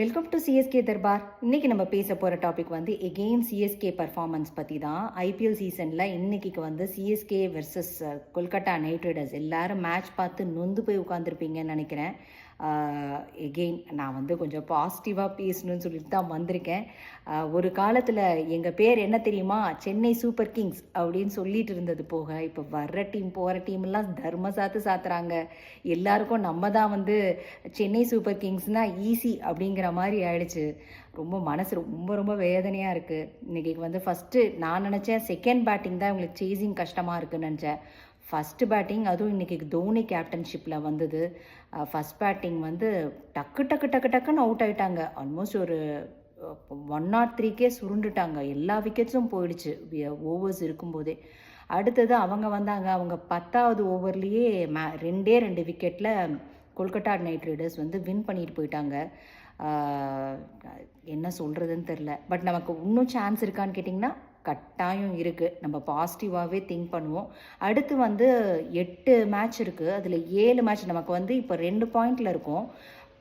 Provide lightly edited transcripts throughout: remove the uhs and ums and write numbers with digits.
Welcome to CSK Darbar. இன்றைக்கி நம்ம பேச போகிற டாபிக் வந்து எகெயின் சிஎஸ்கே பர்ஃபார்மன்ஸ் பற்றி தான். ஐபிஎல் சீசனில் இன்றைக்கி வந்து CSK versus Kolkata night Riders எல்லாரும் மேட்ச் பார்த்து நொந்து போய் உட்காந்துருப்பீங்கன்னு நினைக்கிறேன். எகெயின் நான் வந்து கொஞ்சம் பாசிட்டிவாக பேசணும்னு சொல்லிட்டு தான் வந்திருக்கேன். ஒரு காலத்தில் எங்கள் பேர் என்ன தெரியுமா, சென்னை சூப்பர் கிங்ஸ் அப்படின்னு சொல்லிட்டு இருந்தது போக இப்போ வர்ற டீம் போகிற டீம்லாம் தர்ம சாத்துறாங்க. எல்லாருக்கும் நம்ம தான் வந்து சென்னை சூப்பர் கிங்ஸ்னால் ஈஸி அப்படிங்கிற மாதிரி ஆயிடுச்சு. ரொம்ப மனசு ரொம்ப ரொம்ப வேதனையாக இருக்குது. இன்றைக்கி வந்து ஃபஸ்ட்டு நான் நினச்சேன் செகண்ட் பேட்டிங் தான் இவங்களுக்கு சேசிங் கஷ்டமாக இருக்குன்னு நினச்சேன். ஃபஸ்ட்டு பேட்டிங் அதுவும் இன்றைக்கி தோனி கேப்டன்ஷிப்பில் வந்தது. ஃபஸ்ட் பேட்டிங் வந்து டக்குன்னு அவுட் ஆகிட்டாங்க. ஆல்மோஸ்ட் ஒரு 103க்கே சுருண்டுட்டாங்க. எல்லா விக்கெட்ஸும் போயிடுச்சு ஓவர்ஸ் இருக்கும்போதே. அடுத்தது அவங்க வந்தாங்க. அவங்க 10வது ஓவர்லேயே ரெண்டு விக்கெட்டில் கொல்கட்டா நைட் ரைடர்ஸ் வந்து வின் பண்ணிட்டு போயிட்டாங்க. என்ன சொல்கிறதுன்னு தெரில. பட் நமக்கு இன்னும் சான்ஸ் இருக்கான்னு கேட்டிங்கன்னா கட்டாயம் இருக்குது. நம்ம பாசிட்டிவாகவே திங்க் பண்ணுவோம். அடுத்து வந்து 8 மேட்ச் இருக்குது. அதில் 7 மேட்ச் நமக்கு வந்து இப்போ 2 பாயிண்டில் இருக்கும்.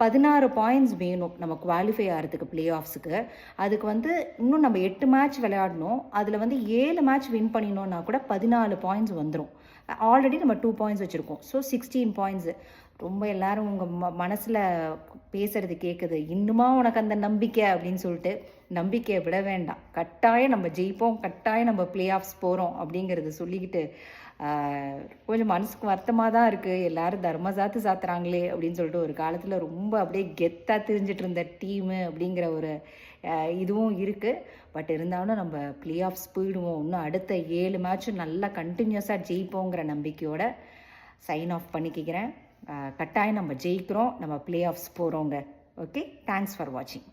16 பாயிண்ட்ஸ் வேணும் நம்ம குவாலிஃபை ஆகிறதுக்கு பிளே ஆஃப்ஸுக்கு. அதுக்கு வந்து இன்னும் நம்ம 8 மேட்ச் விளையாடணும். அதில் வந்து 7 மேட்ச் வின் பண்ணினோன்னா கூட 14 பாயிண்ட்ஸ் வந்துடும். ஆல்ரெடி நம்ம 2 பாயிண்ட்ஸ் வச்சுருக்கோம். So 16 points. ரொம்ப எல்லாரும் உங்கள் மனசில் பேசுகிறது கேட்குது, இன்னுமா உனக்கு அந்த நம்பிக்கை அப்படின்னு சொல்லிட்டு. நம்பிக்கையை விட வேண்டாம். கட்டாயம் நம்ம ஜெயிப்போம், கட்டாயம் நம்ம பிளே ஆஃப்ஸ் போகிறோம் அப்படிங்கிறத சொல்லிக்கிட்டு கொஞ்சம் மனசுக்கு வருத்தமாக தான் இருக்குது. எல்லோரும் தர்ம சாத்துறாங்களே அப்படின்னு சொல்லிட்டு. ஒரு காலத்தில் ரொம்ப அப்படியே கெத்தாக தெரிஞ்சிட்டு இருந்த டீமு அப்படிங்கிற ஒரு இதுவும் இருக்குது. பட் இருந்தாலும் நம்ம பிளே ஆஃப்ஸ் போயிடுவோம். இன்னும் அடுத்த 7 மேட்சும் நல்லா கண்டினியூஸாக ஜெயிப்போங்கிற நம்பிக்கையோட சைன் ஆஃப் பண்ணிக்கிறேன். கட்டாயம் நம்ம ஜெயிக்கிறோம், நம்ம பிளே ஆஃப்ஸ் போகிறோங்க. ஓகே, தேங்க்ஸ் ஃபார் வாட்சிங்.